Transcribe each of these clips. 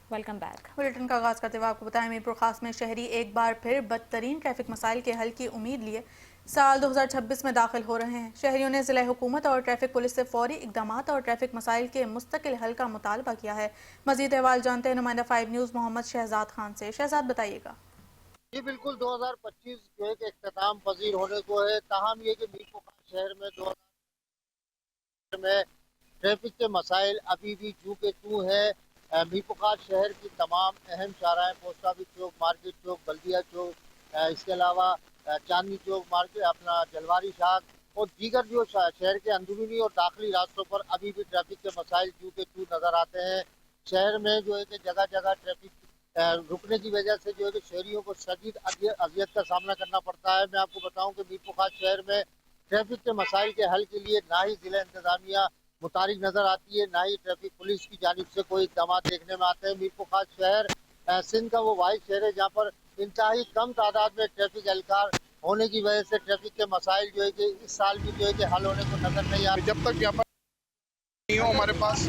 Welcome back. Bulletin का आगाज करते हुए आपको बताएं मीरपुर खास में शहरी एक बार फिर बदतरीन ट्रैफिक मसाइल के हल की उम्मीद लिए साल 2026 में दाखिल हो रहे हैं। शहरियों ने जिला हुकूमत और ट्रैफिक पुलिस से फौरी इकदामात और ट्रैफिक मसाइल के मुस्तकिल हल का मुतालबा किया है। मजीद अहवाल जानते हैं नुमाइंदा 5 न्यूज़ मोहम्मद शहजाद खान से। शहजाद बताइएगा। जी बिल्कुल 2025 जो है कि इख्तिताम पजीर होने को है, ताहम ये कि मीरपुर खास शहर में 2000 में ट्रैफिक के मसाइल अभी भी जू के तू है। मीरपुर खास शहर की तमाम अहम शाहराएं, पोस्ट ऑफिस चौक, मार्केट चौक, बल्दिया चौक, इसके अलावा चांदनी चौक, मार्केट अपना जलवारी शाख और दीगर जो शहर के अंदरूनी और दाखिली रास्तों पर अभी भी ट्रैफिक के मसाइल जू के तू नजर आते हैं। शहर में जो है कि जगह जगह ट्रैफिक रुकने की वजह से जो है कि शहरियों को शदीद अजियत का सामना करना पड़ता है। मैं आपको बताऊं कि मीरपुर खास शहर में ट्रैफिक के मसाइल के हल के लिए ना ही जिला इंतजामिया मुतारिक नजर आती है, ना ही ट्रैफिक पुलिस की जानिब से कोई इक़दाम देखने में आते हैं। मीरपुर खास शहर सिंध का वो वाहिद शहर है जहाँ पर इंतहाई कम तादाद में ट्रैफिक एहलकार होने की वजह से ट्रैफिक के मसाइल जो है कि इस साल भी जो है कि हल होने को नजर नहीं आ रहा। जब तक यहाँ पर नहीं हो हमारे पास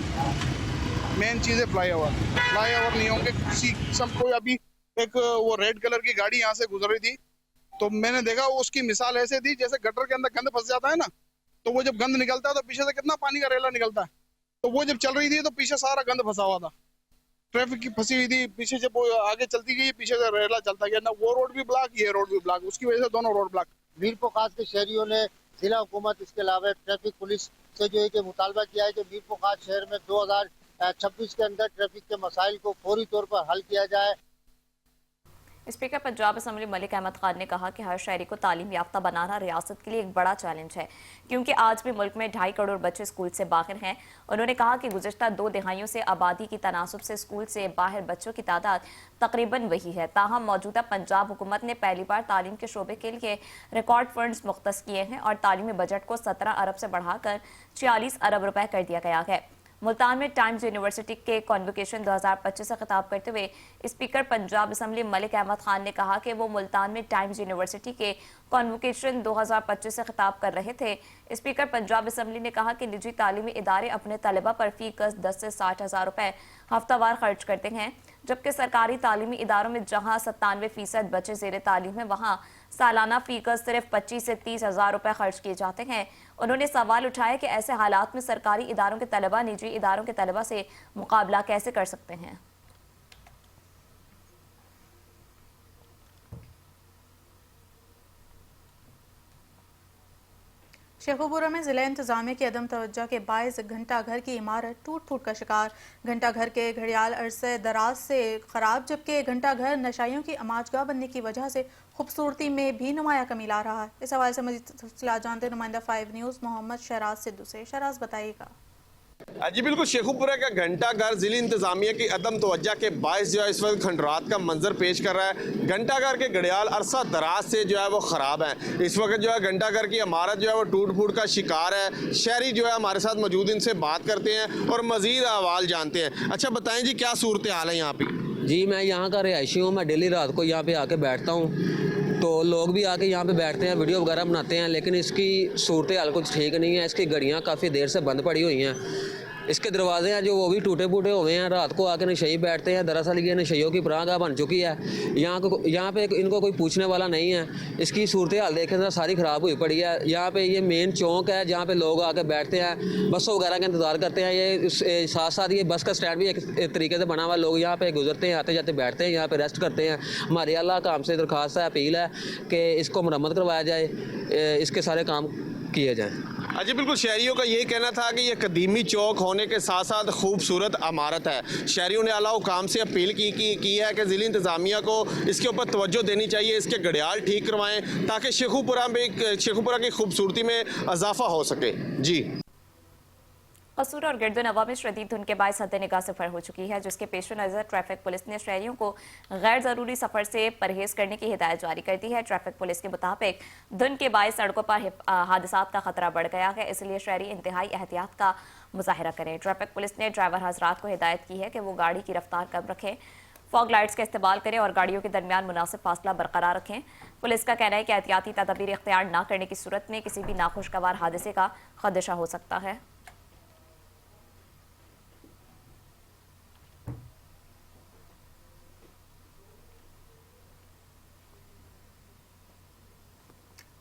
मेन चीज़ है फ्लाई ओवर नहीं होंगे किसी किस्म को। अभी एक वो रेड कलर की गाड़ी यहाँ से गुजर रही थी तो मैंने देखा उसकी मिसाल ऐसे थी जैसे गटर के अंदर गंद फंस जाता है ना, तो वो जब गंद निकलता है तो पीछे से कितना पानी का रेला निकलता है, तो वो जब चल रही थी तो पीछे सारा गंद फंसा हुआ था, ट्रैफिक की फंसी हुई थी। पीछे जब वो आगे चलती गई पीछे से रेला चलता गया ना, वो रोड भी ब्लॉक ये रोड भी ब्लॉक, उसकी वजह से दोनों रोड ब्लॉक। मीरपुर खास के शहरियों ने जिला हुकूमत इसके अलावा ट्रैफिक पुलिस से जो है कि मुतालबा किया है कि मीरपुर खास शहर में 2026 के अंदर ट्रैफिक के मसाइल को फौरी तौर पर हल किया जाए। स्पीकर पंजाब असम्बली मलिक अहमद खान ने कहा कि हर शहरी को तालीम याफ्ता बनाना रियासत के लिए एक बड़ा चैलेंज है, क्योंकि आज भी मुल्क में 2.5 करोड़ बच्चे स्कूल से बाहर हैं। उन्होंने कहा कि गुज़श्ता 2 दिहाइयों से आबादी की तनासुब से स्कूल से बाहर बच्चों की तादाद तकरीबन वही है। ताहम मौजूदा पंजाब हुकूमत ने पहली बार तालीम के शोबे के लिए रिकॉर्ड फंड्स मुख्तस किए हैं और तालीमी बजट को 17 अरब से बढ़ाकर 46 अरब रुपए कर दिया गया है। मुल्तान में टाइम्स यूनिवर्सिटी के कॉन्वोकेशन 2025 से खिताब करते हुए स्पीकर पंजाब असम्बली मलिक अहमद खान ने कहा कि वो मुल्तान में टाइम्स यूनिवर्सिटी के कॉन्वोकेशन 2025 से खिताब कर रहे थे। स्पीकर पंजाब असम्बली ने कहा कि निजी तालीमी इदारे अपने तलबा पर फी गज 10 से 60 हज़ार रुपए हफ्तावार खर्च करते हैं, जबकि सरकारी तालीमी इदारों में जहां 97% बच्चे ज़ेर तालीम है वहां सालाना फी गज सिर्फ 25 से 30 हज़ार रुपए खर्च किए जाते हैं। उन्होंने सवाल उठाया कि ऐसे हालात में सरकारी इदारों के तलबा निजी इदारों के तलबा से मुकाबला कैसे कर सकते हैं। शेखुपुरा में जिला इंतजामिया की अदम तवज्जो के बायस घंटा घर की इमारत टूट फूट का शिकार। घंटा घर के घड़ियाल अरसे दराज से खराब, जबकि घंटा घर नशाइयों की अमाजगाह बनने की वजह से खूबसूरती में भी नुमाया कमी ला रहा है। इस हवाले से मज़ीद तफसीलात जानते नुमाइंदा 5 न्यूज़ मोहम्मद शहराज सिद्धू से। शहराज बताइएगा। जी बिल्कुल, शेखुपुरा का घंटा घर जिली इंतजामिया की अदम तवज्जो के बायस जो है इस वक्त खंडरात का मंजर पेश कर रहा है। घंटा घर के घड़ियाल अरसा दराज से जो है वो ख़राब है। इस वक्त जो है घंटा घर की इमारत जो है वो टूट फूट का शिकार है। शहरी जो है हमारे साथ मौजूद, इनसे बात करते हैं और मज़ीद अहवाल जानते हैं। अच्छा बताएं जी, क्या सूरत हाल है यहाँ पे? जी मैं यहाँ का रिहायशी हूँ, मैं डेली रात को यहाँ पे आके बैठता हूँ, तो लोग भी आके यहाँ पे बैठते हैं, वीडियो वगैरह बनाते हैं, लेकिन इसकी सूरत हाल कुछ ठीक नहीं है। इसकी घड़ियाँ काफ़ी देर से बंद पड़ी हुई हैं, इसके दरवाजे हैं जो वो भी टूटे फूटे हुए हैं। रात को आके नशई बैठते हैं, दरअसल ये नशइयों की पनाहगाह बन चुकी है। यहाँ पे इनको कोई पूछने वाला नहीं है। इसकी सूरत हाल देखें तो सारी ख़राब हुई पड़ी है। यहाँ पे ये मेन चौक है जहाँ पे लोग आके बैठते हैं, बसों वगैरह का इंतज़ार करते हैं। ये साथ साथ ये बस का स्टैंड भी एक तरीके से बना हुआ, लोग यहाँ पे गुजरते हैं, आते जाते बैठते हैं, यहाँ पे रेस्ट करते हैं। हमारे अल्लाह का हमसे दरख्वास्त है, अपील है कि इसको मरम्मत करवाया जाए, इसके सारे काम किए जाएँ। जी बिल्कुल, शहरियों का ये कहना था कि ये कदीमी चौक होने के साथ साथ खूबसूरत इमारत है। शहरियों ने आला हुकाम से अपील की है कि ज़िली इंतज़ामिया को इसके ऊपर तवज्जो देनी चाहिए, इसके घड़ियाल ठीक करवाएं ताकि शेखुपुरा की खूबसूरती में इजाफा हो सके। जी कसूर और गिरदोनवा में शदीद धुंध के बायस हद निगाह सफर हो चुकी है, जिसके पेश नज़र ट्रैफिक पुलिस ने शहरियों को गैर ज़रूरी सफ़र से परहेज करने की हिदायत जारी कर दी है। ट्रैफिक पुलिस के मुताबिक धुंध के बायस सड़कों पर हादसात का खतरा बढ़ गया है, इसलिए शहरी इंतहाई एहतियात का मुजाहिरा करें। ट्रैफिक पुलिस ने ड्राइवर हजरात को हिदायत की है कि वो गाड़ी की रफ्तार कम रखें, फॉग लाइट्स का इस्तेमाल करें और गाड़ियों के दरमियान मुनासिब फासला बरकरार रखें। पुलिस का कहना है कि एहतियाती तदबीर इख्तियार न करने की सूरत में किसी भी नाखुशगवार हादसे का खदशा हो सकता है।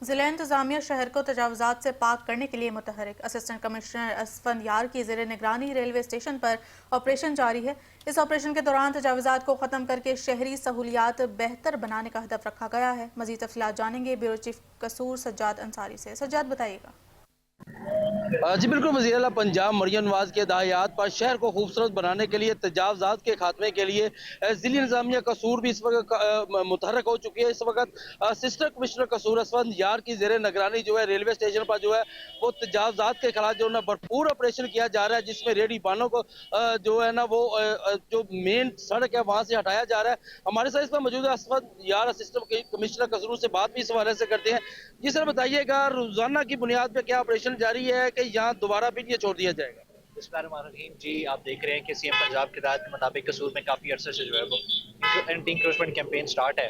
ज़िला इंतज़ामिया शहर को तजावुज़ात से पाक करने के लिए मुतहरिक। असिस्टेंट कमिश्नर असफन यार की ज़ेर निगरानी रेलवे स्टेशन पर ऑपरेशन जारी है। इस ऑपरेशन के दौरान तजावुज़ात को ख़त्म करके शहरी सहूलियात बेहतर बनाने का हदफ रखा गया है। मज़ीद तफ़सीलात जानेंगे ब्यूरो चीफ कसूर सज्जाद अंसारी से। सज्जाद, बताइएगा। जी बिल्कुल, वज़ीर आला पंजाब मरियम नवाज के हिदायत पर शहर को खूबसूरत बनाने के लिए तजावुज़ात के खात्मे के लिए ज़िला इंतज़ामिया कसूर भी इस वक्त मुतहरक हो चुकी है। इस वक्त असिस्टेंट कमिश्नर कसूर असफन यार की ज़ेर निगरानी जो है रेलवे स्टेशन पर जो है वो तजावुज़ात के खिलाफ जो है भरपूर ऑपरेशन किया जा रहा है, जिसमें रेडी बानों को जो है ना वो जो मेन सड़क है वहाँ से हटाया जा रहा है। हमारे साथ इस पर मौजूद है असफन यार असिस्टेंट कमिश्नर कसूर से बात भी इस हवाले से करते हैं। जी सर, बताइएगा रोजाना की बुनियाद पर क्या ऑपरेशन जारी है कि यहाँ दोबारा भी ये छोड़ दिया जाएगा? बिस्मिल्लाहिर्रहमानिर्रहीम। जी, आप देख रहे हैं कि सीएम पंजाब की हिदायत के मुताबिक कसूर में काफ़ी अरसे से जो है वो एंटी इंक्रोचमेंट कैंपेन स्टार्ट है।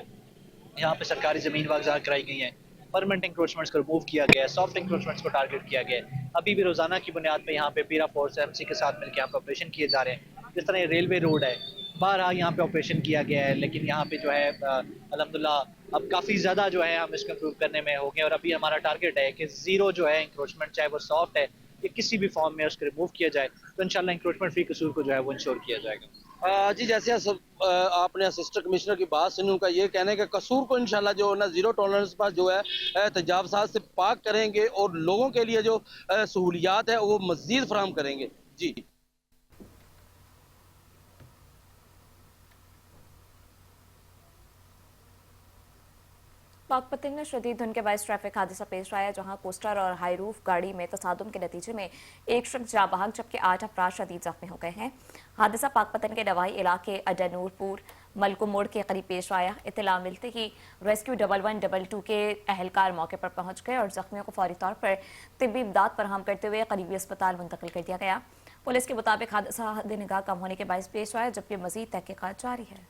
यहाँ पे सरकारी ज़मीन वागज़ार कराई गई हैं, परमानेंट इंक्रोचमेंट्स को रिमूव किया गया है, सॉफ्ट इंक्रोचमेंट्स को टारगेट किया गया है। अभी भी रोज़ाना की बुनियाद पे यहाँ पे पीरा फोर्स एमसी के साथ मिलकर यहाँ पे ऑपरेशन किए जा रहे हैं। जिस तरह रेलवे रोड है, बारहा यहाँ पे ऑपरेशन किया गया है, लेकिन यहाँ पे जो है अल्हम्दुलिल्लाह अब काफ़ी ज़्यादा जो है हम इसको इम्प्रूव करने में हो गए और अभी हमारा टारगेट है कि ज़ीरो जो है इंक्रोचमेंट, चाहे वो सॉफ्ट है या किसी भी फॉर्म में उसको रिमूव किया जाए, तो इंशाल्लाह इंक्रोचमेंट फ्री कसूर को जो है वो इंश्योर किया जाएगा। जी, जैसे आपने असिस्टेंट कमिश्नर की बात सुनी, उनका ये कहना है कि कसूर को इंशाल्लाह जो ना जीरो टॉलरेंस पर जो है तजावुज़ात से पाक करेंगे और लोगों के लिए जो सहूलियात है वो मज़ीद फराहम करेंगे। जी पाकपतन में शदीद धुंध के बायस ट्रैफिक हादसा पेश आया, जहां कोस्टर और हाईरूफ गाड़ी में तसादुम के नतीजे में एक शख्स जाँ बहक जबकि 8 अफराद शदीद जख्मी हो गए हैं। हादसा पाकपतन के नवाई इलाके अडनूरपुर मलको मोड़ के करीब पेश आया। इत्तला मिलते ही रेस्क्यू 1122 के अहलकार मौके पर पहुंच गए और जख्मियों को फौरी तौर पर तिब्बी इमदाद फराहम करते हुए करीबी अस्पताल मुंतकिल कर दिया गया। पुलिस के मुताबिक हादसा हद निगाह कम होने के बायस पेश आया, जबकि मजीद तहकीकात जारी है।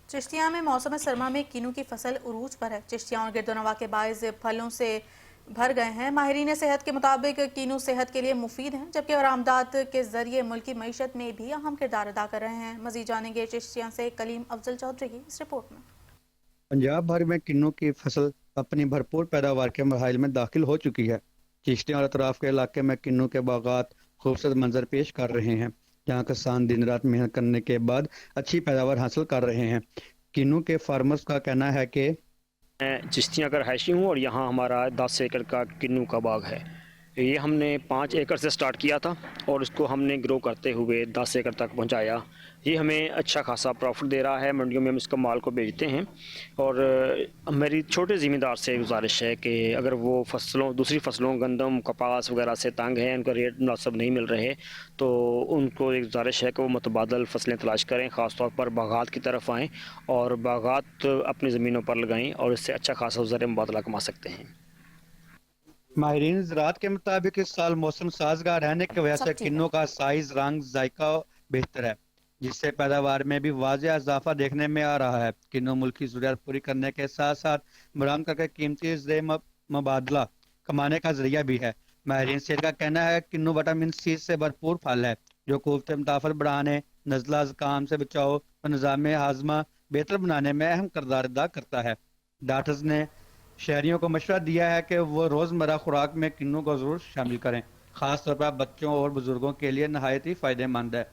चिश्तिया में मौसम सरमा में किन्नू की फसल उरूज पर है। चिश्तिया और गिरदोनवा के बायस फलों से भर गए हैं। माहिरीन सेहत के मुताबिक किन्नू सेहत के लिए मुफीद हैं, जबकि बरामदात के जरिए मुल्की मईशत में भी अहम किरदार अदा कर रहे हैं। मजीद जानेंगे चिश्तिया से कलीम अफजल चौधरी की इस रिपोर्ट में। पंजाब भर में किन्नू की फसल अपनी भरपूर पैदावार के मरहल में दाखिल हो चुकी है। चिश्तिया और अतराफ के इलाके में किन्नू के बागात खूबसूरत मंजर पेश कर रहे हैं, जहाँ किसान दिन रात मेहनत करने के बाद अच्छी पैदावार हासिल कर रहे हैं। किन्नू के फार्मर्स का कहना है कि मैं चिश्तिया का रहायशी हूँ और यहाँ हमारा 10 एकड़ का किन्नू का बाग है। ये हमने 5 एकड़ से स्टार्ट किया था और इसको हमने ग्रो करते हुए 10 एकड़ तक पहुँचाया। ये हमें अच्छा खासा प्रॉफिट दे रहा है। मंडियों में हम इसका माल को बेचते हैं और मेरी छोटे ज़मींदार से गुजारिश है कि अगर वो दूसरी फसलों गंदम कपास वगैरह से तंग हैं, उनका रेट मुनासिब नहीं मिल रहे, तो उनको एक गुजारिश है कि वो मुतबादल फसलें तलाश करें, ख़ास तौर पर बागात की तरफ आएँ और बागात अपनी ज़मीनों पर लगाएँ और इससे अच्छा खासा ज़र मुबादला कमा सकते हैं। माहिरीन ज़राअत के मुताबिक इस साल मौसम साजगार रहने की वजह से किन्नू का साइज, रंग, जायका बेहतर है, जिससे पैदावार में भी वाज़ेह इजाफा देखने में आ रहा है। किन्नू मुल्की ज़रूरियात पूरी करने के साथ साथ बरामद करके कीमती ज़र मुबादला कमाने का जरिया भी है। माहिरीन सेहत का कहना है किन्नू विटामिन सी से भरपूर फल है, जो क़ुव्वत मुदाफ़त बढ़ाने, नज़ला ज़ुकाम से बचाव और निज़ाम हाज़मा बेहतर बनाने में अहम किरदार अदा करता है। डॉक्टर्स ने शहरियों को मशवरा दिया है कि वो रोज़मर्रा खुराक में किन्नू को ज़रूर शामिल करें, ख़ास तौर पर बच्चों और बुजुर्गों के लिए नहायत ही फ़ायदेमंद है।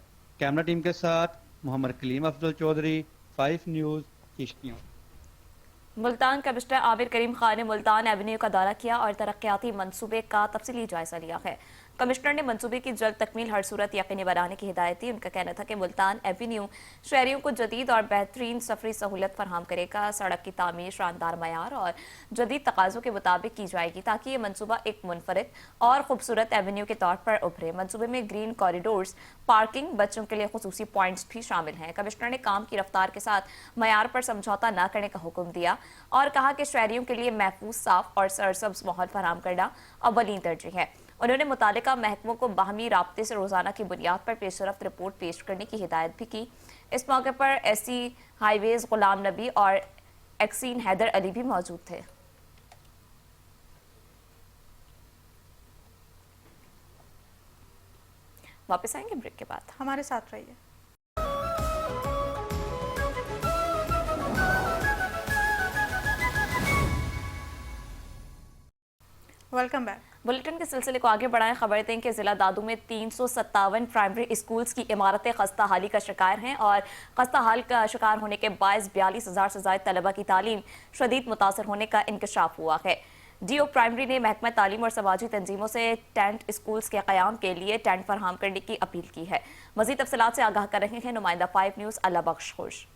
कैमरा टीम के साथ मोहम्मद कलीम अफजल चौधरी, 5 न्यूज़, चिश्तिया। मुल्तान कमिश्नर आमिर करीम खान ने मुल्तान एवेन्यू का दौरा किया और तरक्याती मंसूबे का तफसीली जायजा लिया है। कमिश्नर ने मंसूबे की जल्द तकमील हर सूरत यकीनी बनाने की हिदायत दी। उनका कहना था कि मुल्तान एवेन्यू शहरियों को जदीद और बेहतरीन सफरी सहूलत फराहम करेगा। सड़क की तामीर शानदार मयार और जदीद तकाज़ों के मुताबिक की जाएगी, ताकि ये मनसूबा एक मुनफरिद और खूबसूरत एवेन्यू के तौर पर उभरे। मंसूबे में ग्रीन कॉरिडोर्स, पार्किंग, बच्चों के लिए खुसूसी पॉइंट्स भी शामिल हैं। कमिश्नर ने काम की रफ्तार के साथ मयार पर समझौता न करने का हुक्म दिया और कहा कि शहरियों के लिए महफूज, साफ और सरसब्ज माहौल फराहम करना अव्वलीन तरजीह है। उन्होंने मुतालिका महकमों को बाहमी राब्ते से रोजाना की बुनियाद पर पेशरफ्त रिपोर्ट पेश करने की हिदायत भी की। इस मौके पर एससी हाईवेज गुलाम नबी और एक्सीन हैदर अली भी मौजूद थे। वापस आएंगे ब्रेक के बाद। हमारे साथ रहिए। Welcome back. बुलेटिन के सिलसिले को आगे बढ़ाएं। खबर दें कि जिला दादू में 357 प्राइमरी स्कूल्स की इमारतें खस्ता हाली का शिकार हैं और खस्ता हाल का शिकार होने के बायस 42,000 से ज्यादा तलबा की तालीम शदीद मुतासर होने का इंकशाफ हुआ है। डीओ प्राइमरी ने महकमा तालीम और समाजी तंजीमों से टेंट स्कूल्स के क़याम के लिए टेंट फराहम करने की अपील की है। मज़ीद तफसीलात से आगाह कर रहे हैं नुमाइंदा 5 न्यूज़ अल्लाह बख्श खुश।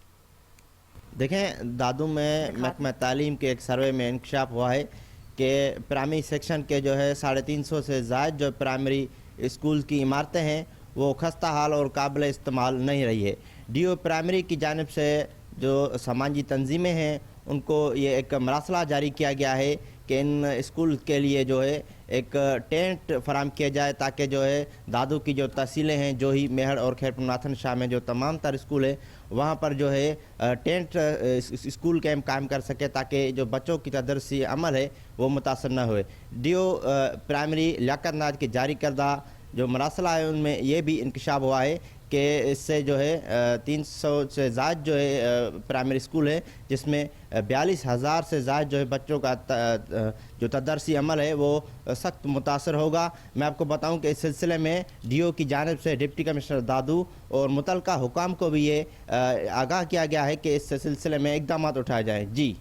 देखें, दादू में महकमा तालीम के एक सर्वे में इंकशाफ हुआ है कि प्राइमरी सेक्शन के जो है 350 से ज़ायद जो प्राइमरी स्कूल की इमारतें हैं वो खस्ता हाल और काबिल इस्तेमाल नहीं रही है। डीओ प्राइमरी की जानिब से जो समाजी तंजीमें हैं उनको ये एक मरासला जारी किया गया है कि इन स्कूल के लिए जो है एक टेंट फराम किया जाए ताकि जो है दादू की जो तहसीलें हैं, जो ही मेहड़ और खैरपुरनाथन शाह में जो तमाम तर स्कूल है वहाँ पर जो है टेंट स्कूल कैंप कायम कर सके ताकि जो बच्चों की तदरसी अमल है वो मुतासर न होए। डीओ प्राइमरी लियाकत नाज के जारी करदा जो मरासला है उनमें ये भी इंकशाफ हुआ है कि इससे जो है 300 से ज़्यादा जो है प्राइमरी स्कूल है जिसमें 42,000 से ज़्यादा जो है बच्चों का जो तदरसी अमल है वो सख्त मुतासर होगा। मैं आपको बताऊं कि इस सिलसिले में डीओ की जानिब से डिप्टी कमिश्नर दादू और मुतलका हुकाम को भी ये आगाह किया गया है कि इस सिलसिले में इक़दाम उठाए जाएँ। जी,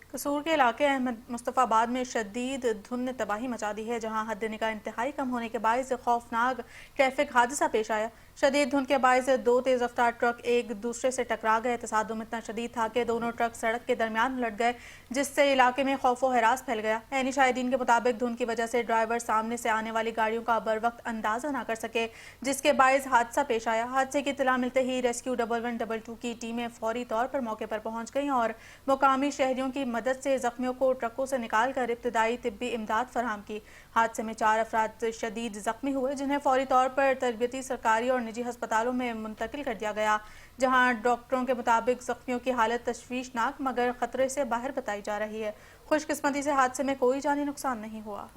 कसूर के इलाके अहमद मुस्तफ़ाबाद में शदीद धुंध ने तबाही मचा दी है, जहां हद निगाह इंतहाई कम होने के बायस खौफनाक ट्रैफिक हादसा पेश आया। शदीद धुंध के बायस 2 तेज़ रफ्तार ट्रक एक दूसरे से टकरा गए। तसादुम इतना शदीद था कि दोनों ट्रक सड़क के दरमियान उलट गए, जिससे इलाके में खौफ व हरास फैल गया। ऐनी शाहिदीन के मुताबिक धुंध की वजह से ड्राइवर सामने से आने वाली गाड़ियों का बर वक्त अंदाजा न कर सके, जिसके बायस हादसा पेश आया। हादसे की इत्तला मिलते ही रेस्क्यू 1122 की टीमें फौरी तौर पर मौके पर पहुंच गईं और मुकामी शहरियों की मदद से जख्मियों को ट्रकों से निकाल कर इब्तदाई तिब्बी इमदाद फराहम की। हादसे में 4 अफराद शदीद जख्मी हुए, जिन्हें फौरी तौर पर तरबियती सरकारी और निजी अस्पतालों में मुंतकिल कर दिया गया, जहां डॉक्टरों के मुताबिक जख्मियों की हालत तशवीशनाक मगर खतरे से बाहर बताई जा रही है। खुशकिस्मती से हादसे में कोई जानी नुकसान नहीं हुआ।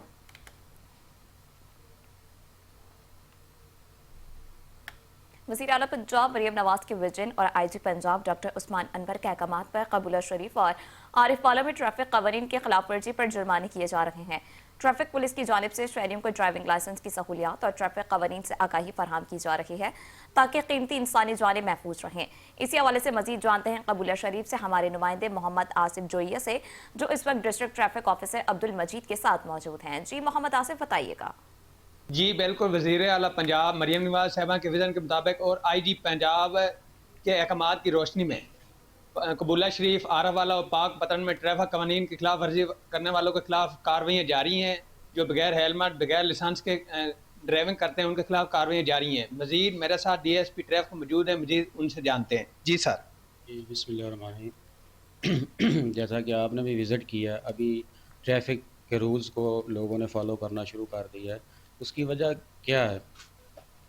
वज़ीर आला पंजाब मरियम नवाज के विजन और आईजी पंजाब डॉक्टर उस्मान अनवर के अहकामात पर कबूला शरीफ और आरिफ वाला में ट्रैफिक कवानीन की खिलाफ वर्जी पर जुर्माने किए जा रहे हैं। ट्रैफिक पुलिस की जानिब से शहरियों को ड्राइविंग लाइसेंस की सहूलियात और ट्रैफिक कवानीन से आगाही फराहम की जा रही है ताकि कीमती इंसानी जानें महफूज रहें। इसी हवाले से मजीद जानते हैं कबूला शरीफ से हमारे नुमाइंदे मोहम्मद आसिफ जोइया से, जो इस वक्त डिस्ट्रिक्ट ट्रैफिक ऑफिसर अब्दुल मजीद के साथ मौजूद हैं। जी मोहम्मद आसिफ, बताइएगा। जी बिल्कुल, वज़ीर आला पंजाब मरियम नवाज साहबा के विज़न के मुताबिक और आईजी पंजाब के अहकामात की रोशनी में कबूला शरीफ, आरफ वाला और पाक पतन में ट्रैफिक कवानीन की खिलाफ वर्जी करने वालों के खिलाफ कार्रवाइयाँ जारी हैं। जो बगैर हेलमेट, बगैर लाइसेंस के ड्राइविंग करते हैं उनके खिलाफ कार्रवाइयाँ जारी हैं। मजीद मेरे साथ DSP ट्रैफिक मौजूद हैं, मजीद उनसे जानते हैं। जी सर। जी बिस्मिल्लाहिर्रहमानिर्रहीम। जैसा कि आपने भी विज़िट किया, अभी ट्रैफिक के रूल्स को लोगों ने फॉलो करना शुरू कर दिया है। उसकी वजह क्या है?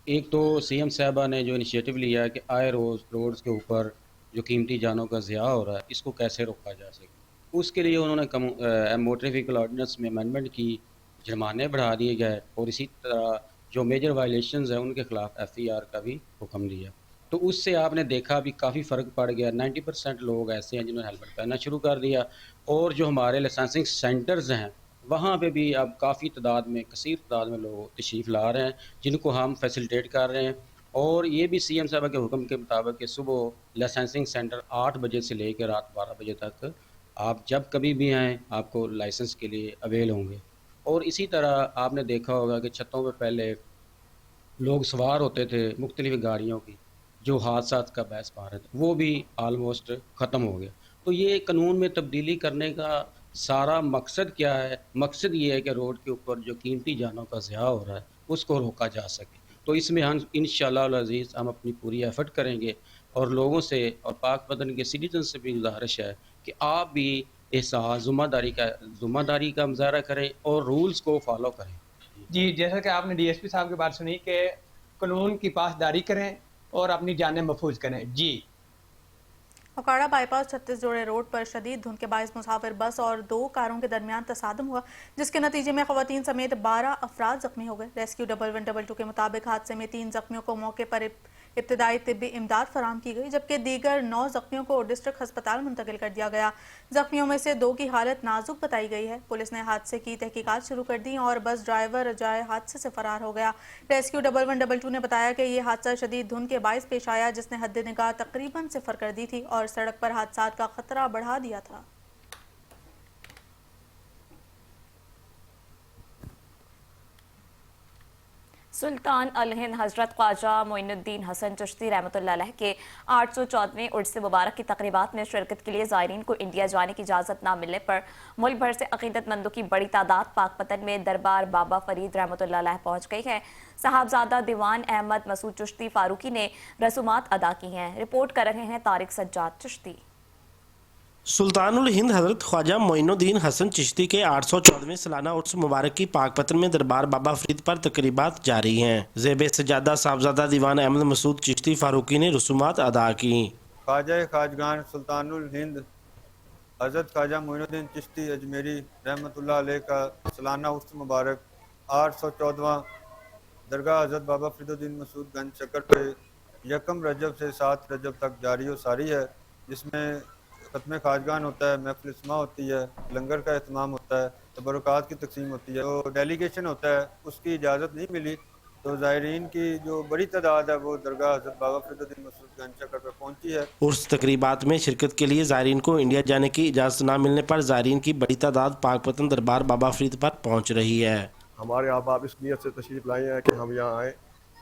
एक तो CM साहबा ने जो इनिशिएटिव लिया है कि आए रोड्स के ऊपर जो कीमती जानों का ज़िया हो रहा है इसको कैसे रोका जा सके, उसके लिए उन्होंने मोटर व्हीकल ऑर्डिनेंस में अमेंडमेंट की, जुर्माने बढ़ा दिए गए और इसी तरह जो मेजर वायलेशंस हैं उनके खिलाफ FER का भी हुक्म दिया। तो उससे आपने देखा अभी काफ़ी फ़र्क पड़ गया। 90% लोग ऐसे हैं जिन्होंने हेलमेट पहनना शुरू कर दिया और जो हमारे लाइसेंसिंग सेंटर्स हैं वहाँ पे भी अब काफ़ी तादाद में, कसीर तादाद में लोग तशरीफ़ ला रहे हैं जिनको हम फैसिलिटेट कर रहे हैं। और ये भी CM साहब के हुक्म के मुताबिक कि सुबह लाइसेंसिंग सेंटर 8 बजे से लेकर रात 12 बजे तक आप जब कभी भी आएँ आपको लाइसेंस के लिए अवेल होंगे। और इसी तरह आपने देखा होगा कि छतों पर पहले लोग सवार होते थे मुख्तलिफ़ गाड़ियों की, जो हादसात का बायस बन रहे थे, वो भी आलमोस्ट ख़त्म हो गया। तो ये कानून में तब्दीली करने का सारा मकसद क्या है? मकसद ये है कि रोड के ऊपर जो कीमती जानों का ज़िया हो रहा है उसको रोका जा सके। तो इसमें हम इंशाअल्लाह अज़ीज़ हम अपनी पूरी एफर्ट करेंगे और लोगों से और पाक पतन के सिटीजन से भी गुजारिश है कि आप भी एहसास ज़िम्मेदारी का मुज़ाहरा करें और रूल्स को फॉलो करें। जी, जैसा कि आपने DSP साहब की बात सुनी कि कानून की पासदारी करें और अपनी जानें महफूज करें। जी अकाड़ा बाईपास 36 जोड़े रोड पर शदीद धुंध के बायस मुसाफिर बस और 2 कारों के दरमियान तसादम हुआ, जिसके नतीजे में खवातीन समेत 12 अफराद जख्मी हो गए। रेस्क्यू 1122 के मुताबिक हादसे में 3 जख्मियों को मौके पर इब्तदाई तिब्बी इमदाद फराहम की गई, जबकि दीगर 9 जख्मियों को डिस्ट्रिक्ट अस्पताल मुंतकिल कर दिया गया। जख्मियों में से 2 की हालत नाजुक बताई गई है। पुलिस ने हादसे की तहकीकात शुरू कर दी और बस ड्राइवर रजाए हादसे से फरार हो गया। रेस्क्यू 1122 ने बताया कि ये हादसा शदीद धुंध के बायस पेश आया, जिसने हद निगाह तकरीबन सिफर कर दी थी और सड़क पर हादसात का खतरा बढ़ा दिया था। सुल्तान अल हिंद हजरत ख्वाजा मोइनुद्दीन हसन चिश्ती रहमतुल्लाह अलैह के 814वें उर्स मुबारक की तकरीबात में शिरकत के लिए ज़ायरीन को इंडिया जाने की इजाज़त न मिलने पर मुल्क भर से अक़ीदतमंदों की बड़ी तादाद पाकपतन में दरबार बाबा फरीद रहमतुल्लाह अलैह पहुँच गई है। साहबजादा दीवान अहमद मसूद चिश्ती फारूकी ने रसूमात अदा की हैं। रिपोर्ट कर रहे हैं तारिक सज्जाद चिश्ती। सुल्तानुल हिंद हजरत ख्वाजा मोइनुद्दीन हसन चिश्ती के 814वें सालाना उर्स मुबारक की पाकपतन में दरबार बाबा फरीद पर तकरीबात जारी हैं। ज़ेब सजादा साहबजादा दीवान अहमद मसूद चिश्ती फारूकी ने रसूमात अदा की। ख्वाजा खाजगान सुल्तानुल हिंद हजरत ख्वाजा मोइनुद्दीन चिश्ती अजमेरी रहमतुल्लाह अलैह का सालाना उर्स मुबारक 814वां दरगाह हजरत बाबा फरीदुद्दीन मसूद गंज चक्कर पे 1 रजब से 7 रजब तक जारी और सारी है, जिसमें खत्म खाजगान होता है, महफिल इस्मा होती है, लंगर का एहतमाम होता है, तबरुकात की तकसीम होती है। तो डेलीगेशन होता है, उसकी इजाज़त नहीं मिली तो ज़ायरीन की जो बड़ी तादाद है वो दरगाह हज़रत बाबा फरीदुद्दीन मसूद गंज चक्कर पर पहुंची है। उर्स तकरीबात में शिरकत के लिए ज़ायरीन को इंडिया जाने की इजाज़त न मिलने पर ज़ायरीन की बड़ी तादाद पाकपतन दरबार बाबा फरीद पर पहुँच रही है। हमारे अहबाब इस नीयत से तशरीफ़ लाए हैं कि हम यहाँ आएँ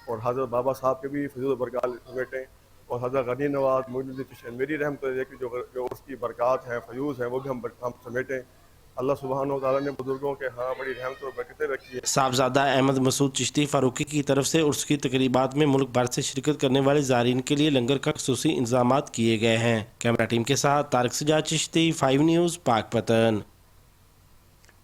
और हज़रत बाबा साहब के भी फजूल बरकत समेटें और हज़रत गनी नवाज मोइनुद्दीन चिश्ती मेरी रहमत की जो उसकी बरकत हैं फयूज़ हैं वो भी हम समेटें। अल्लाह सुब्हानो व तआला ने बुजुर्गों के हाँ बड़ी रहमत और बरकतें रखी है। साहबजादा अहमद मसूद चिश्ती फारूकी की तरफ से उर्स की तकरीबात में मुल्क भर से शिरकत करने वाले ज़ायरीन के लिए लंगर का खुसूसी इंतजाम किए गए हैं। कैमरा टीम के साथ तारिक सजाद चिश्ती, 5 न्यूज़, पाकपतन।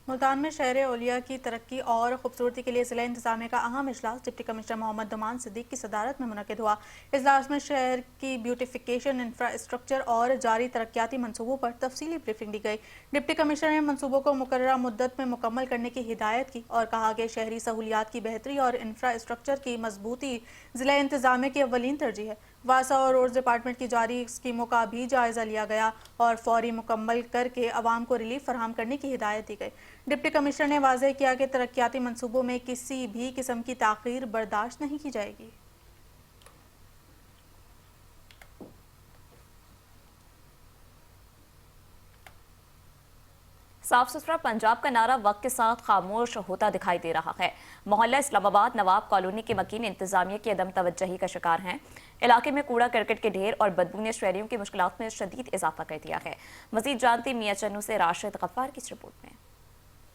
मुल्तान में शहर औलिया की तरक्की और खूबसूरती के लिए ज़िला इंतज़ामिया का अहम इजलास डिप्टी कमिश्नर मोहम्मद दुमान सिद्दीक की सदारत में मुनक़िद हुआ। इजलास में शहर की ब्यूटिफिकेशन, इंफ्रास्ट्रक्चर और जारी तरक्याती मनसूबों पर तफसीली ब्रीफिंग दी गई। डिप्टी कमिश्नर ने मनसूबों को मुकर्ररा मुद्दत में मुकम्मल करने की हिदायत की और कहा कि शहरी सहूलियात की बेहतरी और इंफ्रास्ट्रक्चर की मजबूती ज़िला इंतज़ामिया की अव्वलीन तरजीह है। वासा और रोड्स डिपार्टमेंट की जारी स्कीमों का भी जायज़ा लिया गया और फौरी मुकम्मल करके आवाम को रिलीफ फराहम करने की हिदायत दी गई। डिप्टी कमिश्नर ने वाज़ेह किया कि तरक्याती मनसूबों में किसी भी किस्म की ताख़ीर बर्दाश्त नहीं की जाएगी। साफ सुथरा पंजाब का नारा वक्त के साथ खामोश होता दिखाई दे रहा है। मोहल्ला इस्लामाबाद नवाब कॉलोनी के मकीन इंतजामिया की अदम तवज्जही का शिकार हैं। इलाके में कूड़ा करकट के ढेर और बदबू ने शहरियों की मुश्किलात में शदीद इजाफा कर दिया है। मजीद जानते मियां चन्नू से राशिद गफ्फार की इस रिपोर्ट में।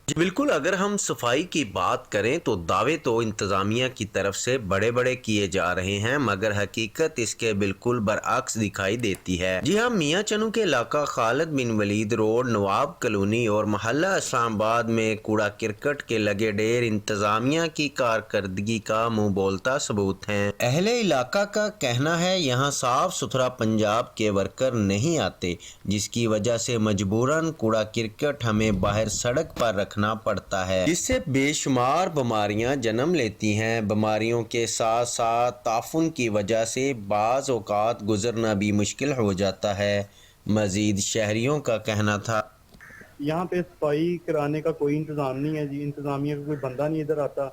जी बिल्कुल, अगर हम सफाई की बात करें तो दावे तो इंतज़ामिया की तरफ से बड़े बड़े किए जा रहे हैं, मगर हकीकत इसके बिल्कुल बरअक्स दिखाई देती है। जी हाँ, मियां चन्नू के इलाका खालिद बिन वलीद रोड, नवाब कॉलोनी और मोहल्ला इस्लामाबाद में कूड़ा करकट के लगे ढेर इंतज़ामिया की कारकर्दगी का मुँह बोलता सबूत हैं। अहले इलाका का कहना है यहाँ साफ सुथरा पंजाब के वर्कर नहीं आते, जिसकी वजह से मजबूरन कूड़ा करकट हमें बाहर सड़क पर रखना पड़ता है, जिससे बेशुमार बीमारियां जन्म लेती हैं। बीमारियों के साथ साथ ताफुन की वजह से बाज औकात गुजरना भी मुश्किल हो जाता है। मजीद शहरियों का कहना था, यहाँ पे सफाई कराने का कोई इंतजाम नहीं है जी, इंतजामिया का कोई बंदा नहीं इधर आता।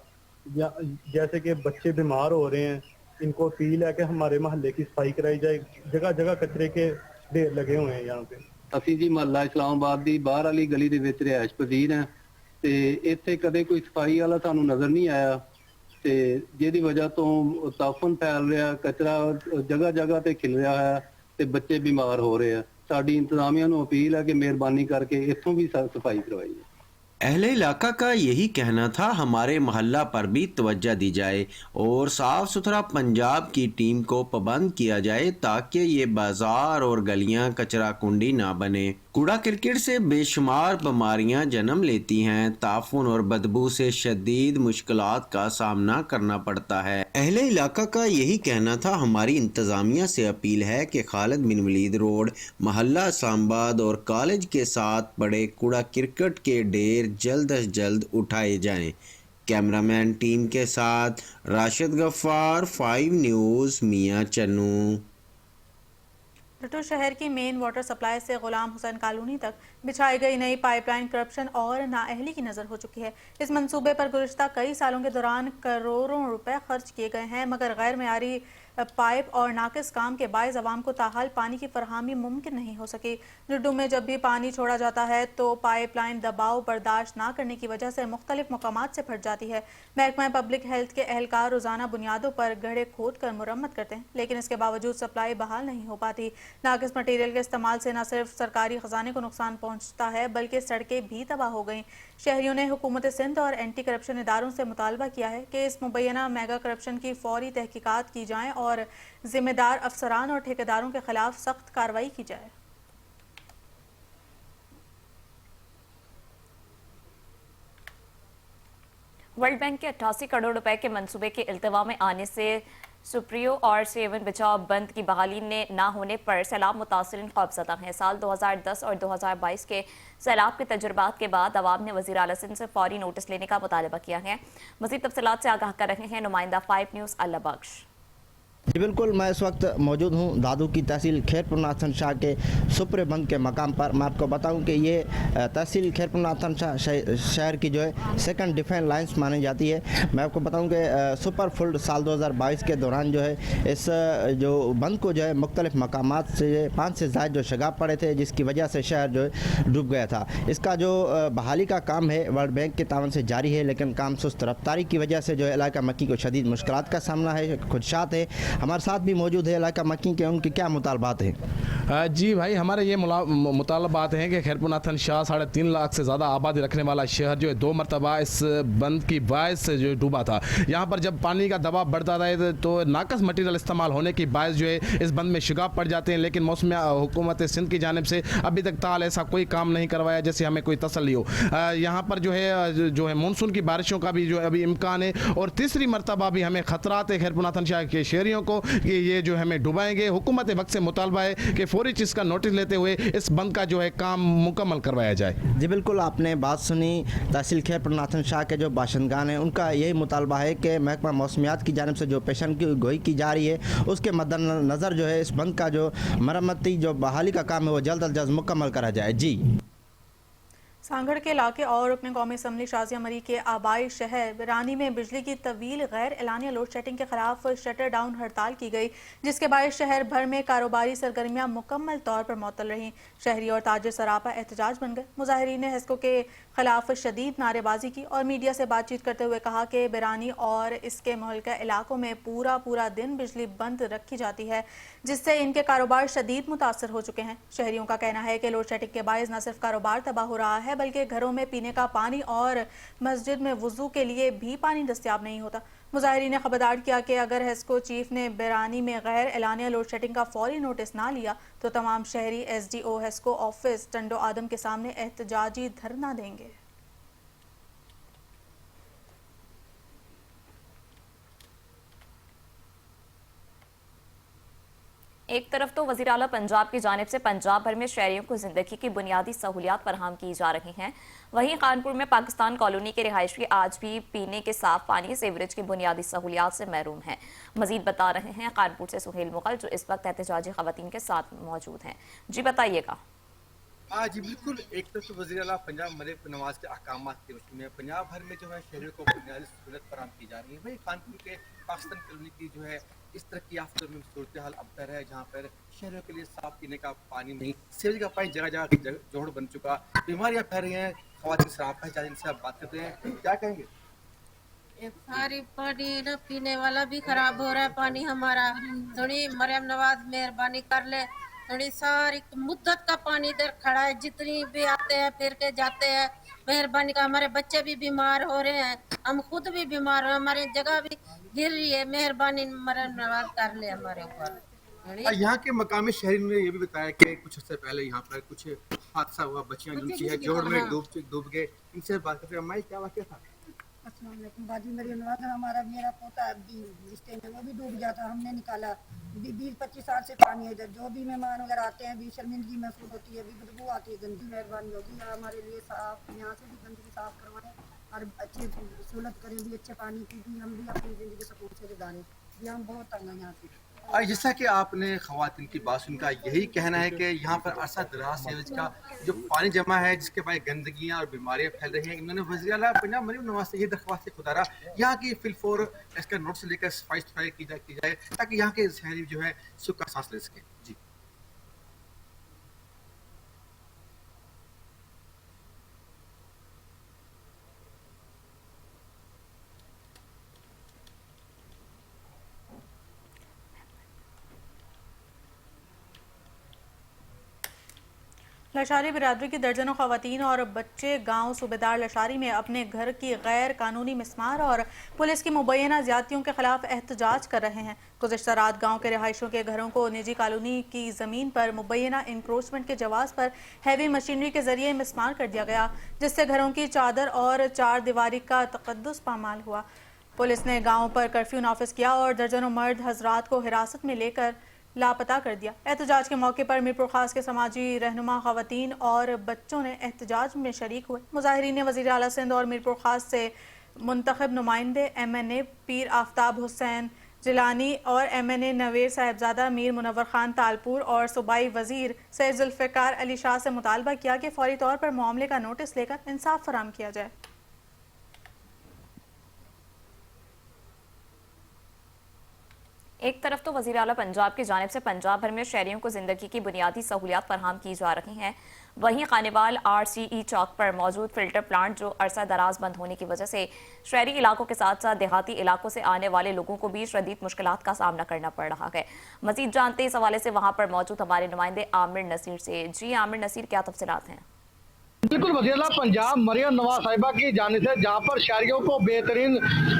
जैसे कि बच्चे बीमार हो रहे हैं, इनको अपील है कि हमारे मोहल्ले की सफाई कराई जाए। जगह जगह कचरे के ढेर लगे हुए हैं यहाँ पे। ਅਸੀਂ ਜੀ ਮਹੱਲਾ ਇਸਲਾਮਾਬਾਦ ਦੀ ਬਾਹਰ ਵਾਲੀ ਗਲੀ ਦੇ ਵਿੱਚ ਰਿਹਾਇਸ਼ ਪਜ਼ੀਰ ਹਾਂ ਤੇ ਇੱਥੇ ਕਦੇ ਕੋਈ ਸਫਾਈ ਵਾਲਾ ਸਾਨੂੰ ਨਜ਼ਰ ਨਹੀਂ ਆਇਆ ਤੇ ਜਿਹਦੀ ਵਜ੍ਹਾ ਤੋਂ ਤਾਫਨ ਫੈਲ ਰਿਹਾ, ਕਚਰਾ ਜਗ੍ਹਾ ਜਗ੍ਹਾ ਤੇ ਖਿਲ ਰਿਹਾ ਹੈ ਤੇ ਬੱਚੇ ਬਿਮਾਰ ਹੋ ਰਹੇ ਆ। ਸਾਡੀ ਇੰਤਜ਼ਾਮੀਆ ਨੂੰ ਅਪੀਲ ਹੈ ਕਿ ਮਿਹਰਬਾਨੀ ਕਰਕੇ ਇੱਥੋਂ ਵੀ ਸਫਾਈ ਕਰਵਾਈ ਜਾਏ। अहले इलाका का यही कहना था, हमारे मोहल्ला पर भी तवज्जो दी जाए और साफ सुथरा पंजाब की टीम को पाबंद किया जाए ताकि ये बाजार और गलियां कचरा कुंडी ना बने। कूड़ा करकट से बेशुमार बीमारियां जन्म लेती हैं। ताफुन और बदबू से शदीद मुश्किलात का सामना करना पड़ता है। अहले इलाका का यही कहना था। हमारी इंतज़ामिया से अपील है कि खालिद बिन वलीद रोड, मोहल्ला इस्लामाबाद और कॉलेज के साथ पड़े कूड़ा करकट के ढेर जल्द अज जल्द उठाए जाएं। कैमरामैन टीम के साथ राशिद गफ्फार, 5 न्यूज़, मियां चन्नू। रटू शहर की मेन वाटर सप्लाई से गुलाम हुसैन कॉलोनी तक बिछाई गई नई पाइपलाइन करप्शन और नाअहली की नज़र हो चुकी है। इस मंसूबे पर गुज़िश्ता कई सालों के दौरान करोड़ों रुपए खर्च किए गए हैं, मगर गैर मेयारी पाइप और नाकिस काम के बायस अवाम को ताहाल पानी की फरहमी मुमकिन नहीं हो सकी। रड्डू में जब भी पानी छोड़ा जाता है तो पाइपलाइन दबाव बर्दाश्त ना करने की वजह से मुख्तलिफ मकामात से फट जाती है। महकमा पब्लिक हेल्थ के एहलकार रोज़ाना बुनियादों पर गड्ढे खोद कर मुरम्मत करते हैं, लेकिन इसके बावजूद सप्लाई बहाल नहीं हो पाती। नाकिस मटीरियल के इस्तेमाल से न सिर्फ सरकारी खजाने को नुकसान पहुँचता है बल्कि सड़कें भी तबाह हो गईं। शहरियों ने हुकूमत सिंध और एंटी करप्शन इदारों से मुतालबा किया है कि इस मुबैना मेगा करप्शन की फौरी तहकीकात की जाएँ और जिम्मेदार अफसरान और ठेकेदारों के खिलाफ सख्त कार्रवाई की जाए। वर्ल्ड बैंक के 88 करोड़ रुपए के मंसूबे के इल्तवा में आने से सुप्रियो और सेवन बचाव बंद की बहाली ने ना होने पर सैलाब मुतासिरीन खौफजदा हैं। साल 2010 और 2022 के सैलाब के तजुर्बात के बाद अवाम ने वज़ीर आला सिंध से फौरी नोटिस लेने का मुतालबा किया है। मज़ीद तफसीलात से आगाह कर रहे हैं नुमाइंदा 5 न्यूज़ अल्लाह बख्श। जी बिल्कुल, मैं इस वक्त मौजूद हूँ दादू की तहसील खैरपुर नाथन शाह के सुपर बंद के मकाम पर। मैं आपको बताऊँ कि ये तहसील खैरपुर नाथन शाह शहर की जो है सेकंड डिफेंस लाइन्स मानी जाती है। मैं आपको बताऊँ कि सुपर फुल्ड साल 2022 के दौरान जो है इस जो बंद को जो है मुख्तलिफ मकामात से 5 से ज़ायद जो शगाब पड़े थे, जिसकी वजह से शहर जो है डूब गया था। इसका जो बहाली का काम है वर्ल्ड बैंक के तावन से जारी है, लेकिन काम सुस्त रफ्तारी की वजह से जो है इलाका मक्की को शदीद मुश्किलात का सामना है, खुदशात है। हमारे साथ भी मौजूद है इलाका मक्की के, उनके क्या मुतालबात हैं? जी भाई, हमारे ये मुतालबात हैं कि खैरपुर नाथन शाह 3.5 लाख से ज़्यादा आबादी रखने वाला शहर जो है 2 मरतबा इस बंद की बायस से जो डूबा था। यहाँ पर जब पानी का दबाव बढ़ता था तो नाकस मटीरियल इस्तेमाल होने की बायस जो है इस बंद में शिगाब पड़ जाते हैं, लेकिन मौसम हुकूमत सिंध की जानिब से अभी तक ताल ऐसा कोई काम नहीं करवाया जैसे हमें कोई तसल्ली हो। यहाँ पर जो है मानसून की बारिशों का भी जो अभी इम्कान है, और तीसरी मरतबा भी हमें खतरात है खैरपुर नाथन शाह के शहरियों को कि ये जो हमें डुबाएंगे। हुकूमत वक्त से मुतालबा है कि फौरी चीज़ का नोटिस लेते हुए इस बंद का जो है काम मुकम्मल करवाया जाए। जी बिल्कुल, आपने बात सुनी। तहसील खैरपुर नाथन शाह के जो बाशिंदगान हैं उनका यही मुतालबा है कि महकमा मौसमियात की जानिब से जो पेशन की गोई की जा रही है उसके मद्देनज़र जो है इस बंद का जो मरम्मती जो बहाली का काम है वो जल्द अज जल्द मुकम्मल करा जाए। जी सांगड़ के इलाके और रुकन कौमी असम्बली शाजिया मरी के आबाई शहर बिरानी में बिजली की तवील गैर एलानिया लोड शेडिंग के खिलाफ शटर डाउन हड़ताल की गई, जिसके बायस शहर भर में कारोबारी सरगर्मियां मुकम्मल तौर पर मुअत्तल रहीं। शहरी और ताजिर सरापा एहतजाज बन गए। मुजाहिरीन ने हेस्को के खिलाफ शदीद नारेबाजी की और मीडिया से बातचीत करते हुए कहा कि बिरानी और इसके मुहल्का इलाकों में पूरा दिन बिजली बंद रखी जाती है, जिससे इनके कारोबार शदीद मुतासर हो चुके हैं। शहरियों का कहना है कि लोड शेडिंग के बायस न सिर्फ कारोबार तबाह हो रहा है बल्कि घरों में पीने का पानी और मस्जिद में वुजू के लिए भी पानी दस्तयाब नहीं होता। मुजाहिरीन ने खबरदार किया कि अगर हेस्को चीफ ने बिरानी में गैर एलानिया लोड शेडिंग का फौरी नोटिस ना लिया तो तमाम शहरी SDO हेस्को ऑफिस टंडो आदम के सामने एहतजाजी धरना देंगे। एक तरफ तो वज़ीर आला पंजाब की जानिब से पंजाब भर में शहरियों को ज़िंदगी की बुनियादी सहूलियात फराहम की जा रही हैं, वहीं कानपुर में पाकिस्तान कॉलोनी के रिहायशी आज भी पीने के साफ पानी सीवरेज की बुनियादी सहूलियात से महरूम हैं। मजीद बता रहे हैं कानपुर से सुहेल मुगल, जो इस वक्त एहतजाजी खवातीन के साथ मौजूद हैं। जी बताइएगा। जी बिल्कुल, एक तरफ तो वज़ीर आला पंजाब मलिक नवाज के अहकामात की रोशनी में पंजाब भर में जो है शहरियों को बुनियादी सहूलत फराहम की जा रही है। वही कानपुर के पाकिस्तान कॉलोनी की जो है इस तरक्की याफ्ता में सूरत हाल अबतर है, जहाँ पर शहरों के लिए साफ पीने का पानी नहीं, सीवरेज का पानी जगह जगह जोड़ बन चुका, बीमारियाँ फैल रही हैं। खवातीन शराब है, इनसे आप बात करते हैं, क्या कहेंगे? सारी पानी ना पीने वाला भी खराब हो रहा है पानी हमारा। थोड़ी मरियम नवाज मेहरबानी कर ले, थोड़ी सारी मुद्दत का पानी इधर खड़ा है, जितनी भी आते हैं फिर के जाते हैं। मेहरबानी का, हमारे बच्चे भी बीमार हो रहे हैं, हम खुद भी बीमार हो, हमारी जगह भी गिर रही है। मेहरबानी मरियम नवाज कर ले हमारे ऊपर। यहाँ के मकामी शहरी ने ये भी बताया कि कुछ अर्से पहले यहाँ पर कुछ हादसा हुआ, बच्चियां जिनकी है जोड़ में डूब गए। इनसे बात करते हैं, अम्मा क्या वाक़या था? अस्सलाम वालेकुम बाजी, मेरा मेरा पोता रिश्ते में वो भी डूब गया था, हमने निकाला। 20-25 साल से पानी है इधर, जो भी मेहमान वगैरह आते हैं भी शर्मिंदगी महसूस होती है, भी बदबू आती है, गंदी। मेहरबानी होगी हमारे लिए साफ, यहाँ से भी गंदगी साफ करवाएं और अच्छी सहूलत करें भी, अच्छे पानी की भी, हम भी अपनी ज़िंदगी सुकून से गुजारें। भी हम बहुत तंग हैं यहाँ से। और जैसा कि आपने ख़वातीन की बात सुन, का यही कहना है कि यहाँ पर अरसा दराज से का जो पानी जमा है, जिसके बाद गंदगियाँ और बीमारियाँ फैल रही हैं, इन्होंने वज़ीर आला पंजाब मरीम नवाज से ये दरख्वास्त खुदारा यहाँ की फिलफोर इसका नोटिस लेकर सफाई की जाए ताकि यहाँ के शहरी जो है सुख का सांस ले सकें। जी लशारी बिरादरी की दर्जनों ख़वातीन और बच्चे गांव सूबेदार लशारी में अपने घर की गैर कानूनी मिसमार और पुलिस की मुबैना ज़्यादतियों के खिलाफ एहतजाज कर रहे हैं। गुज़िश्ता रात गांव के रिहायशियों के घरों को निजी कॉलोनी की ज़मीन पर मुबैना इंक्रोचमेंट के जवाज़ पर हैवी मशीनरी के ज़रिए मिसमार कर दिया गया, जिससे घरों की चादर और चार दीवारी का तक़द्दुस पामाल हुआ। पुलिस ने गाँव पर कर्फ्यू नाफिज किया और दर्जनों मर्द हजरात को हिरासत में लेकर लापता कर दिया। एहतजाज के मौके पर मीरपुर खास के समाजी रहनुमा ख़वातीन और बच्चों ने एहतजाज में शरीक हुए। मुजाहिरीन ने वज़ीर आला सिंध और मीरपुर खास से मुंतखब नुमाइंदे MNA पीर आफ्ताब हुसैन जिलानी और MNA नवीर साहिबजादा मीर मुनव्वर खान तालपुर और सूबाई वज़ीर सैयद जुल्फ़िकार अली शाह से मुतालबा किया कि फौरी तौर पर मामले का नोटिस लेकर इंसाफ फराहम किया जाए। एक तरफ तो वज़ीर आला पंजाब की जानिब से पंजाब भर में शहरियों को ज़िंदगी की बुनियादी सहूलियात फराहम की जा रही हैं, वहीं खानेवाल RCE चौक पर मौजूद फिल्टर प्लांट जो अरसा दराज बंद होने की वजह से शहरी इलाकों के साथ साथ देहाती इलाकों से आने वाले लोगों को भी शदीद मुश्किलात का सामना करना पड़ रहा है। मज़ीद जानते इस हवाले से वहाँ पर मौजूद हमारे नुमाइंदे आमिर नसीर से। जी आमिर नसीर, क्या तफसीलात हैं? बिल्कुल वज़ीर पंजाब मरियम नवाज साहिबा की जानिब से जहाँ पर शहरियों को बेहतरीन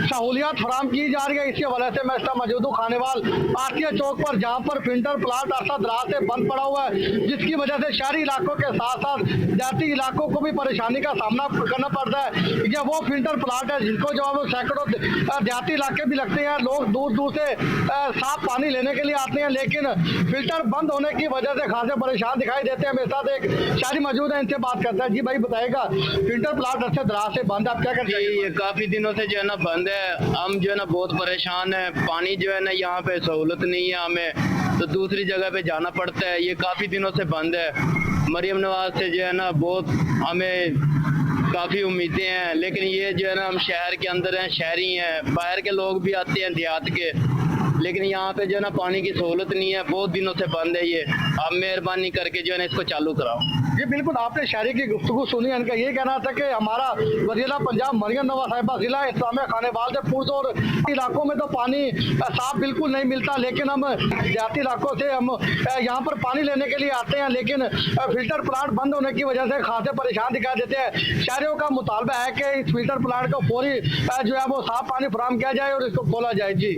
सहूलियात फराहम की जा रही है, इसी वजह से मैं इस टाइम मौजूद हूँ खानेवाल RCE चौक पर, जहाँ पर फिल्टर प्लांट अरसा दराज से बंद पड़ा हुआ है, जिसकी वजह से शहरी इलाकों के साथ साथ देहाती इलाकों को भी परेशानी का सामना करना पड़ता है। यह वो फिल्टर प्लांट है जिनको जो है सैकड़ों देहाती इलाके भी लगते हैं, लोग दूर दूर से साफ पानी लेने के लिए आते हैं, लेकिन फिल्टर बंद होने की वजह से खासे परेशान दिखाई देते हैं। मेरे साथ एक शहरी मौजूद है, इनसे बात करते हैं। जी भाई बताएगा, फिल्टर प्लांट अच्छे दराज से बंद, आप क्या करते हैं? ये काफ़ी दिनों से जो है ना बंद है, हम जो है ना बहुत परेशान है। पानी जो है ना यहाँ पे सहूलत नहीं है हमें, तो दूसरी जगह पे जाना पड़ता है। ये काफ़ी दिनों से बंद है। मरियम नवाज से जो है ना बहुत हमें काफ़ी उम्मीदें हैं, लेकिन ये जो है ना हम शहर के अंदर हैं, शहरी हैं, बाहर के लोग भी आते हैं देहात के, लेकिन यहाँ पे जो है ना पानी की सहूलत नहीं है, बहुत दिनों से बंद है। ये आप मेहरबानी करके जो है ना इसको चालू कराओ। जी बिल्कुल, आपने शहरी की गुफ्तगू सुनी, इनका ये कहना था कि हमारा वज़ीर पंजाब मरियम नवाज साहिबा जिला इस्लामिया खानेवाल से पुरजोर इलाकों में तो पानी साफ बिल्कुल नहीं मिलता, लेकिन हम देहाती इलाकों से हम यहाँ पर पानी लेने के लिए आते हैं, लेकिन फिल्टर प्लांट बंद होने की वजह से खासे परेशान दिखाई देते हैं। शहरियों का मुतालबा है कि इस फिल्टर प्लांट को फौरी जो है वो साफ पानी फराहम किया जाए और इसको खोला जाए। जी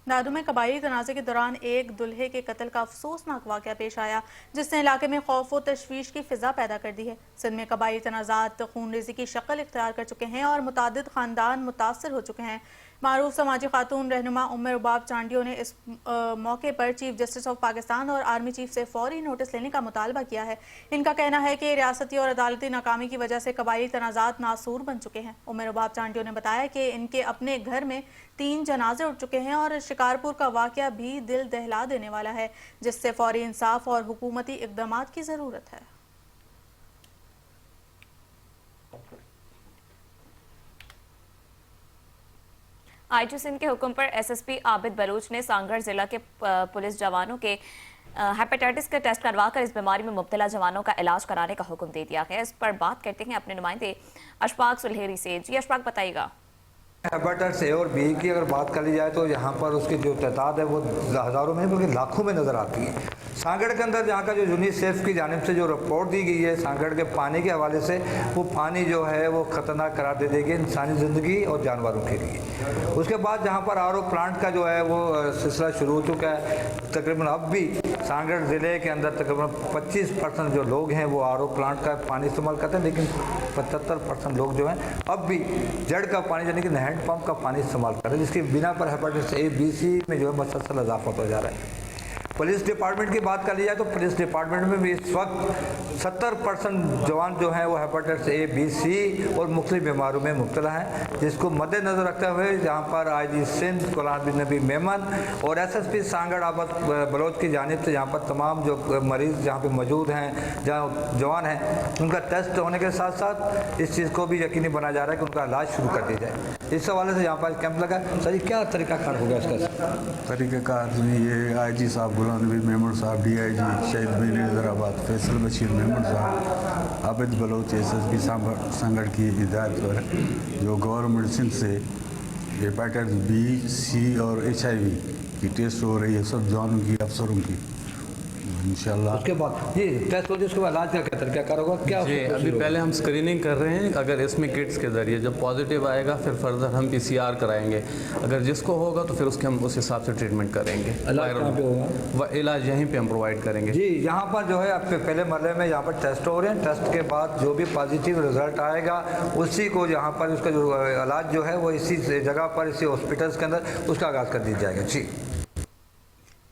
नादू में कबायली तनाज़े के दौरान एक दुल्हे के कत्ल का अफसोसनाक वाक़या पेश आया, जिसने इलाके में खौफ व तशवीश की फ़िज़ा पैदा कर दी है। सिंध में कबायली तनाज़ात खूनरेज़ी की शक्ल इख्तियार कर चुके हैं और मुतादिद ख़ानदान मुतासर हो चुके हैं। मारूफ समाजी खातून रहनुमा उम्मे रुबाब चांडियों ने इस मौके पर चीफ जस्टिस ऑफ पाकिस्तान और आर्मी चीफ से फौरी नोटिस लेने का मुतालबा किया है। इनका कहना है कि रियासती और अदालती नाकामी की वजह से कबायली तनाज़ात नासूर बन चुके हैं। उम्मे रुबाब चांडियों ने बताया कि इनके अपने घर में 3 जनाजे उठ चुके हैं और शिकारपुर का वाक़या भी दिल दहला देने वाला है, जिससे फौरी इंसाफ और हुकूमती इक़दामात की ज़रूरत है। IG सिंध के हुक्म पर SSP आबिद बलूच ने सांगढ़ जिला के पुलिस जवानों के हेपेटाइटिस के टेस्ट करवाकर इस बीमारी में मुब्तला जवानों का इलाज कराने का हुक्म दे दिया है। इस पर बात करते हैं अपने नुमाइंदे अशफाक सुलहेरी से। जी अशफाक, बताइएगा। हेपेटाइटिस ए और बी की अगर बात कर ली जाए तो यहाँ पर उसकी जो तादाद है वो हज़ारों में बल्कि लाखों में नज़र आती है। सांगड़ के अंदर जहाँ का जो यूनिसेफ की जानिब से जो रिपोर्ट दी गई है सांगड़ के पानी के हवाले से, वो पानी जो है वो ख़तरनाक करार दे देगी इंसानी ज़िंदगी और जानवरों के लिए। उसके बाद जहाँ पर आरओ प्लांट का जो है वो सिलसिला शुरू हो चुका है। तकरीबन अब भी सांगड़ ज़िले के अंदर तकरीबन 25% जो लोग हैं वो आरओ प्लांट का पानी इस्तेमाल करते हैं, लेकिन 75% लोग जो हैं अब भी जड़ का पानी यानी कि हैंड पंप का पानी इस्तेमाल कर रहे हैं, जिसकी बिना पर हेपेटाइटिस ए बी सी में जो है मसलसल इजाफा होता जा रहा है। पुलिस डिपार्टमेंट की बात कर ली जाए तो पुलिस डिपार्टमेंट में भी इस वक्त 70% जवान जो हैं वो हेपेटाइटिस ए बी सी और मुख्तलिफ बीमारियों में मुब्तला हैं, जिसको मद्देनज़र रखते हुए जहाँ पर IG सिंध गुलाम बिन नबी मेमन और SSP सांगड़ आबद बलोच की जानिब से यहाँ पर तमाम जो मरीज़ जहाँ पे मौजूद हैं, जहाँ जवान हैं, उनका टेस्ट होने के साथ साथ इस चीज़ को भी यकीनी बनाया जा रहा है कि उनका इलाज शुरू कर दिया जाए। इस हवाले से यहाँ पर कैंप लगा। सर क्या तरीक़ाकार होगा इसका? तरीक़ाकार ये IG साहब गुलाम नबी मेमन साहब, DIG शहीद बिन हैदराबाद फैसल बशीर मेमन साहब, आबिद बलोच SSP सांगड़ की हिदायत पर जो गवर्नमेंट सिंध से हेपेटाइटिस बी सी और HIV की टेस्ट हो रही है सब जवानों की, अफसरों की इंशाल्लाह। उसके बाद ये टेस्ट हो, उसके बाद इलाज का क्या तरीक़ाकार होगा? क्या जी अभी पहले हम स्क्रीनिंग कर रहे हैं, अगर इसमें किट्स के ज़रिए जब पॉजिटिव आएगा फिर फर्दर हम PCR कराएंगे, अगर जिसको होगा तो फिर उसके हम उस हिसाब से ट्रीटमेंट करेंगे। इलाज यहीं पे हम प्रोवाइड करेंगे। जी यहाँ पर जो है आपके पहले मरले में यहाँ पर टेस्ट हो रहे हैं, टेस्ट के बाद जो भी पॉजिटिव रिजल्ट आएगा उसी को यहाँ पर उसका जो इलाज जो है वो इसी जगह पर इसी हॉस्पिटल्स के अंदर उसका आगाज़ कर दिया जाएगा। जी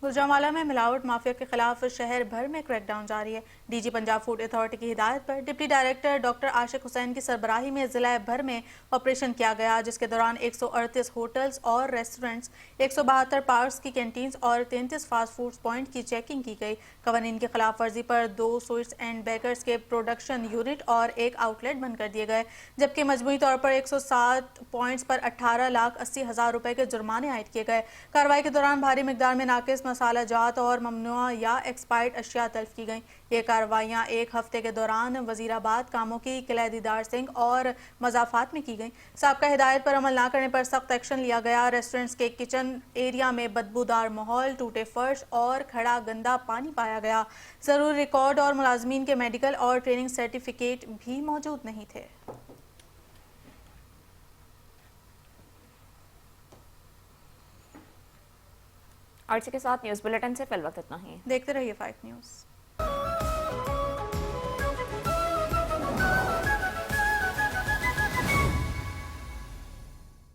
गुजरांवाला में मिलावट माफिया के खिलाफ शहर भर में क्रैकडाउन जारी है। DG पंजाब फूड अथॉरिटी की हिदायत पर डिप्टी डायरेक्टर डॉक्टर आशिक हुसैन की सरबराही में जिला भर में ऑपरेशन किया गया, जिसके दौरान 138 होटल्स और रेस्टोरेंट्स, 172 पार्क्स की कैंटीन्स और 33 फास्ट फूड पॉइंट की चेकिंग की गई। कवानीन की खिलाफ वर्जी पर 2 स्वीट्स एंड बेकर्स के प्रोडक्शन यूनिट और 1 आउटलेट बंद कर दिए गए, जबकि मजमूई तौर पर 107 पॉइंट्स पर 18,80,000 रुपए के जुर्माने आयद किए गए। कार्रवाई के दौरान भारी मिकदार में नाकिस मसाला जात और ममनुआ या एक्सपायर्ड अशिया तल्फ की गई। ये कार्रवाइयाँ 1 हफ्ते के दौरान वजीराबाद, कामोकी, किला दीदार सिंह और मजाफात में की गई। साबका हिदायत पर अमल न करने पर सख्त एक्शन लिया गया। रेस्टोरेंट्स के किचन एरिया में बदबूदार माहौल, टूटे फर्श और खड़ा गंदा पानी पाया गया। जरूरी रिकॉर्ड और मुलाजमीन के मेडिकल और ट्रेनिंग सर्टिफिकेट भी मौजूद नहीं थे। और इसी के साथ न्यूज़ बुलेटिन से फिल वक्त इतना ही। देखते रहिए 5 न्यूज़।